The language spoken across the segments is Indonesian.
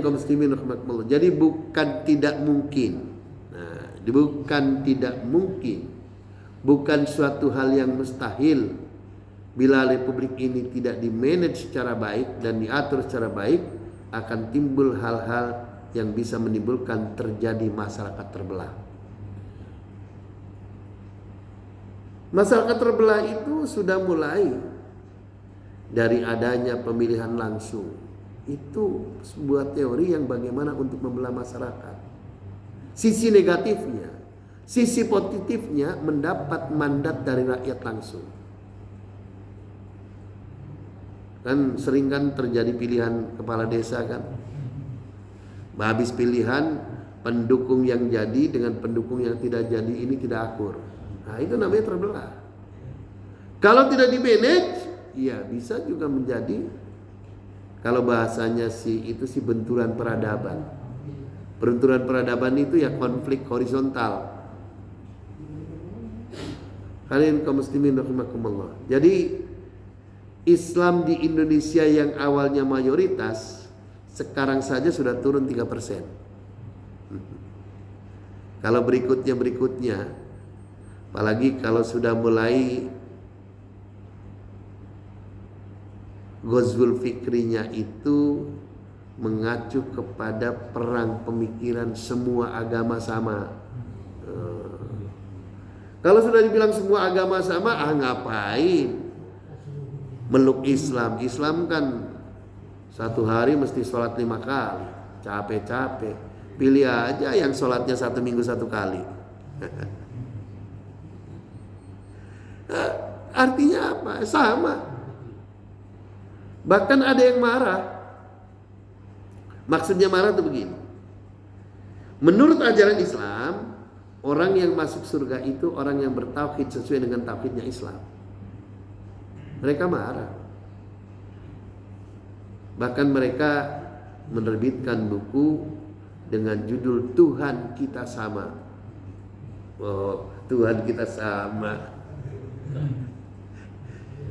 Hadirin kaum muslimin rahimakumullah. Jadi bukan tidak mungkin. Nah, bukan tidak mungkin. Bukan suatu hal yang mustahil bila republik ini tidak dimanage secara baik dan diatur secara baik, akan timbul hal-hal yang bisa menimbulkan terjadi masyarakat terbelah. Masyarakat terbelah itu sudah mulai dari adanya pemilihan langsung. Itu sebuah teori yang bagaimana untuk membelah masyarakat. Sisi negatifnya, sisi positifnya mendapat mandat dari rakyat langsung. Kan sering kan terjadi pilihan kepala desa kan. Habis pilihan, pendukung yang jadi dengan pendukung yang tidak jadi ini tidak akur. Nah, itu namanya terbelah. Kalau tidak di-manage, ya bisa juga menjadi, kalau bahasanya itu benturan peradaban. Benturan peradaban itu ya konflik horizontal. Kalian kaum muslimin rahimakumullah. Jadi Islam di Indonesia yang awalnya mayoritas, sekarang saja sudah turun 3%. Kalau berikutnya, apalagi kalau sudah mulai Ghazwul fikrinya itu mengacu kepada perang pemikiran semua agama sama. Kalau sudah dibilang semua agama sama, ngapain meluk Islam? Islam kan satu hari mesti sholat 5 kali. Capek-capek. Pilih aja yang sholatnya 1 minggu 1 kali. Artinya apa? Sama. Bahkan ada yang marah. Maksudnya marah itu begini. Menurut ajaran Islam, orang yang masuk surga itu orang yang bertauhid sesuai dengan tauhidnya Islam. Mereka marah. Bahkan mereka menerbitkan buku dengan judul Tuhan Kita Sama. Oh, Tuhan kita sama.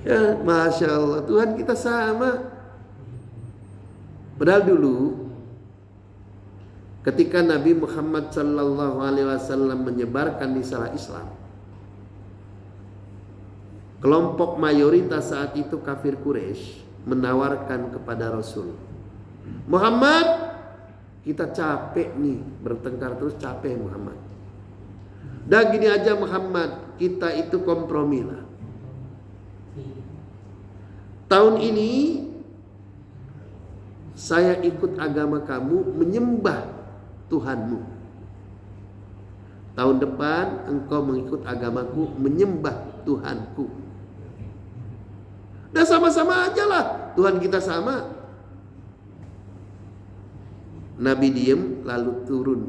Ya, Masya Allah, Tuhan kita sama. Padahal dulu ketika Nabi Muhammad SAW menyebarkan risalah Islam, kelompok mayoritas saat itu kafir Quraisy menawarkan kepada Rasul, Muhammad, kita capek nih bertengkar terus, capek Muhammad. Dah gini aja Muhammad, kita itu kompromilah. Tahun ini saya ikut agama kamu, menyembah Tuhanmu. Tahun depan engkau mengikut agamaku, menyembah Tuhanku. Dah sama-sama aja lah, Tuhan kita sama. Nabi diem, lalu turun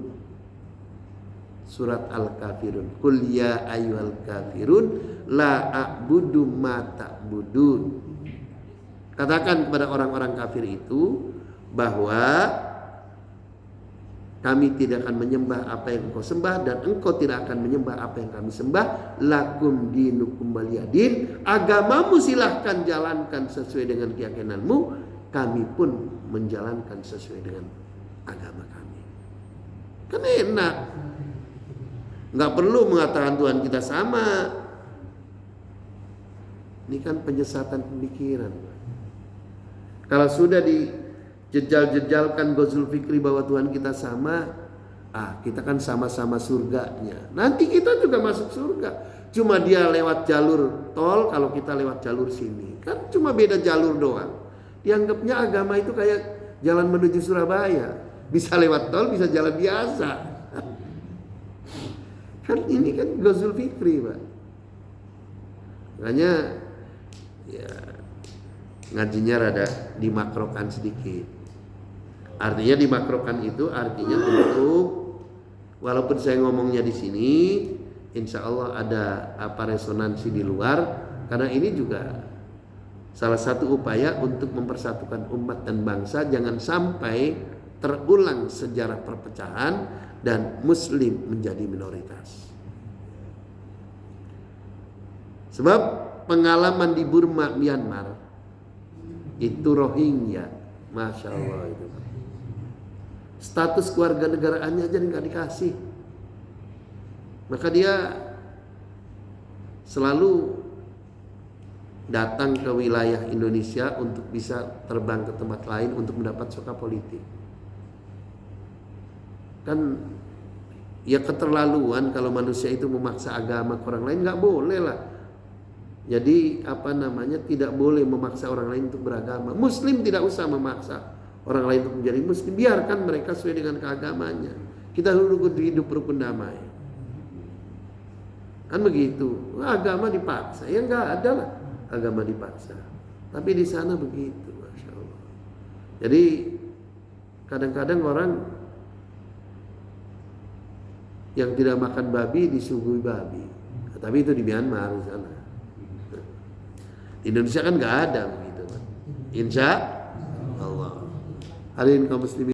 surat Al-Kafirun. Qul ya ayyuhal kafirun la a'budu ma ta'budun. Katakan kepada orang-orang kafir itu bahwa kami tidak akan menyembah apa yang engkau sembah dan engkau tidak akan menyembah apa yang kami sembah. Lakum dinukum waliyadin. Agamamu silahkan jalankan sesuai dengan keyakinanmu. Kami pun menjalankan sesuai dengan agama kami. Kan enak. Nggak perlu mengatakan Tuhan kita sama. Ini kan penyesatan pemikiran. Kalau sudah dijejal-jejalkan Ghazwul fikri bahwa Tuhan kita sama, kita kan sama-sama surganya. Nanti kita juga masuk surga. Cuma dia lewat jalur tol, kalau kita lewat jalur sini. Kan cuma beda jalur doang. Dianggapnya agama itu kayak jalan menuju Surabaya. Bisa lewat tol, bisa jalan biasa. Kan ini kan Ghazwul fikri, Pak. Makanya ya ngajinya rada dimakrokan sedikit. Artinya dimakrokan itu artinya untuk, walaupun saya ngomongnya di sini, insya Allah ada resonansi di luar, karena ini juga salah satu upaya untuk mempersatukan umat dan bangsa. Jangan sampai terulang sejarah perpecahan dan Muslim menjadi minoritas. Sebab pengalaman di Burma, Myanmar, itu Rohingya, Masya Allah itu. status keluarga negaraannya aja nggak dikasih. Maka dia selalu datang ke wilayah Indonesia untuk bisa terbang ke tempat lain untuk mendapat suaka politik. Kan ya keterlaluan kalau manusia itu memaksa agama ke orang lain, nggak boleh lah. Jadi tidak boleh memaksa orang lain untuk beragama. Muslim tidak usah memaksa orang lain untuk menjadi muslim, biarkan mereka sesuai dengan keagamannya. Kita hidup rukun damai. Kan begitu. Agama dipaksa, ya nggak ada lah agama dipaksa. Tapi di sana begitu, masya Allah. Jadi kadang-kadang orang yang tidak makan babi disuguhi babi. Tapi itu di Myanmar di sana. Di Indonesia kan nggak ada begitu. Insya Allah. Hadirin kaum muslimin